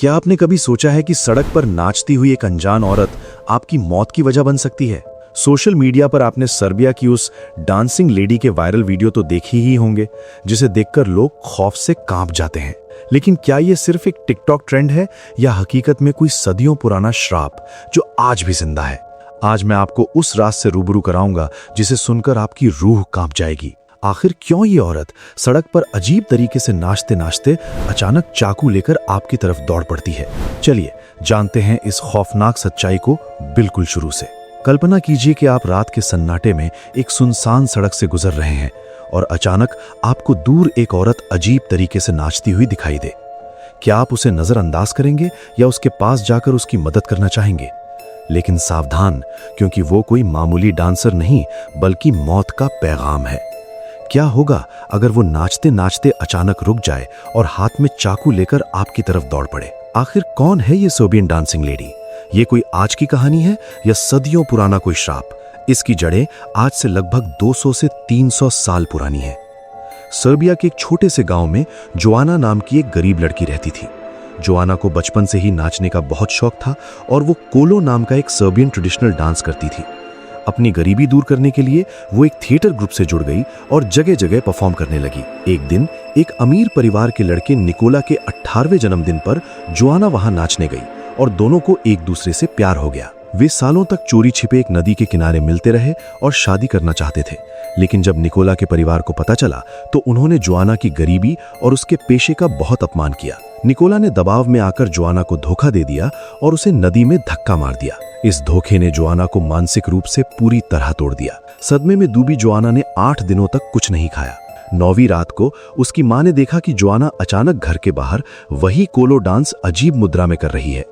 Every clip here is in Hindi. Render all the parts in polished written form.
क्या आपने कभी सोचा है कि सड़क पर नाचती हुई एक अनजान औरत आपकी मौत की वजह बन सकती है? सोशल मीडिया पर आपने सर्बिया की उस डांसिंग लेडी के वायरल वीडियो तो देखे ही होंगे, जिसे देखकर लोग खौफ से कांप जाते हैं। लेकिन क्या ये सिर्फ एक टिकटॉक ट्रेंड है या हकीकत में कोई सदियों पुराना श्राप जो आज भी जिंदा है? आज मैं आपको उस राज से रूबरू कराऊंगा जिसे सुनकर आपकी रूह कांप जाएगी। आखिर क्यों ये औरत सड़क पर अजीब तरीके से नाचते नाचते अचानक चाकू लेकर आपकी तरफ दौड़ पड़ती है? चलिए जानते हैं इस खौफनाक सच्चाई को बिल्कुल शुरू से। कल्पना कीजिए कि आप रात के सन्नाटे में एक सुनसान सड़क से गुजर रहे हैं और अचानक आपको दूर एक औरत अजीब तरीके से नाचती हुई दिखाई दे। क्या आप उसे नजरअंदाज करेंगे या उसके पास जाकर उसकी मदद करना चाहेंगे? लेकिन सावधान, क्योंकि वो कोई मामूली डांसर नहीं बल्कि मौत का पैगाम है। क्या होगा अगर वो नाचते नाचते अचानक रुक जाए और हाथ में चाकू लेकर आपकी तरफ दौड़ पड़े? आखिर कौन है ये सर्बियन डांसिंग लेडी? ये कोई आज की कहानी है या सदियों पुराना कोई श्राप? इसकी जड़ें आज से लगभग 200 से 300 साल पुरानी है। सर्बिया के एक छोटे से गांव में जोआना नाम की एक गरीब लड़की रहती थी। जोआना को बचपन से ही नाचने का बहुत शौक था और वो कोलो नाम का एक सर्बियन ट्रेडिशनल डांस करती थी। अपनी गरीबी दूर करने के लिए वो एक थिएटर ग्रुप से जुड़ गई और जगह जगह परफॉर्म करने लगी। एक दिन एक अमीर परिवार के लड़के निकोला के 18वें जन्मदिन पर जोआना वहां नाचने गई और दोनों को एक दूसरे से प्यार हो गया। वे सालों तक चोरी छिपे एक नदी के किनारे मिलते रहे और शादी करना चाहते थे। लेकिन जब निकोला के परिवार को पता चला तो उन्होंने जोआना की गरीबी और उसके पेशे का बहुत अपमान किया। निकोला ने दबाव में आकर जोआना को धोखा दे दिया और उसे नदी में धक्का मार दिया। इस धोखे ने जोआना को मानसिक रूप से पूरी तरह तोड़ दिया। सदमे में डूबी जोआना ने 8 दिनों तक कुछ नहीं खाया। 9वीं रात को उसकी मां ने देखा कि जोआना अचानक घर के बाहर वही कोलो डांस अजीब मुद्रा में कर रही है।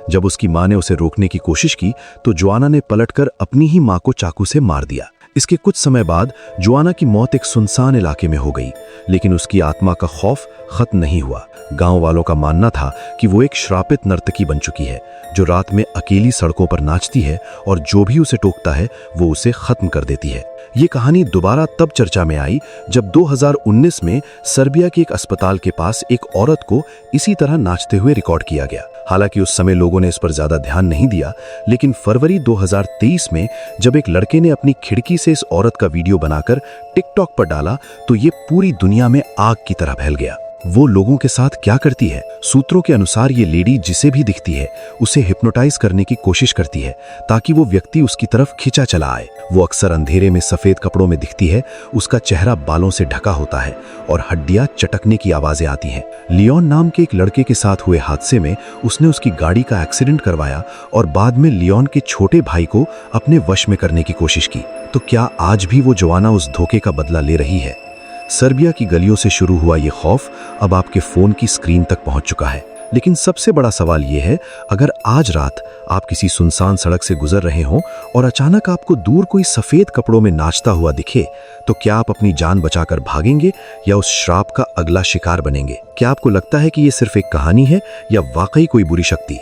जब उसकी मां ने उसे रोकने की कोशिश की तो जोआना ने पलटकर अपनी ही मां को चाकू से मार दिया। इसके कुछ समय बाद जोआना की मौत एक सुनसान इलाके में हो गई, लेकिन उसकी आत्मा का खौफ खत्म नहीं हुआ। गांव वालों का मानना था कि वो एक श्रापित नर्तकी बन चुकी है जो रात में अकेली सड़कों पर नाचती है और जो भी उसे टोकता है वो उसे खत्म कर देती है। ये कहानी दोबारा तब चर्चा में आई जब 2019 में सर्बिया के एक अस्पताल के पास एक औरत को इसी तरह नाचते हुए रिकॉर्ड किया गया। हालांकि उस समय लोगों ने इस पर ज्यादा ध्यान नहीं दिया, लेकिन फरवरी 2023 में जब एक लड़के ने अपनी खिड़की से इस औरत का वीडियो बनाकर टिकटॉक पर डाला तो ये पूरी दुनिया में आग की तरह फैल गया। वो लोगों के साथ क्या करती है? सूत्रों के अनुसार ये लेडी जिसे भी दिखती है उसे हिप्नोटाइज करने की कोशिश करती है ताकि वो व्यक्ति उसकी तरफ खिंचा चला आए। वो अक्सर अंधेरे में सफेद कपड़ों में दिखती है, उसका चेहरा बालों से ढका होता है और हड्डियां चटकने की आवाजें आती हैं। लियोन नाम के एक लड़के के साथ हुए हादसे में उसने उसकी गाड़ी का एक्सीडेंट करवाया और बाद में लियोन के छोटे भाई को अपने वश में करने की कोशिश की। तो क्या आज भी वो जोआना उस धोखे का बदला ले रही है? सर्बिया की गलियों से शुरू हुआ ये खौफ अब आपके फोन की स्क्रीन तक पहुंच चुका है। लेकिन सबसे बड़ा सवाल ये है, अगर आज रात आप किसी सुनसान सड़क से गुजर रहे हों और अचानक आपको दूर कोई सफेद कपड़ों में नाचता हुआ दिखे, तो क्या आप अपनी जान बचाकर भागेंगे या उस श्राप का अगला शिकार बनेंगे? क्या आपको लगता है कि ये सिर्फ एक कहानी है या वाकई कोई बुरी शक्ति?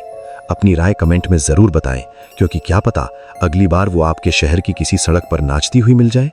अपनी राय कमेंट में जरूर बताएं, क्योंकि क्या पता अगली बार वो आपके शहर की किसी सड़क पर नाचती हुई मिल जाए।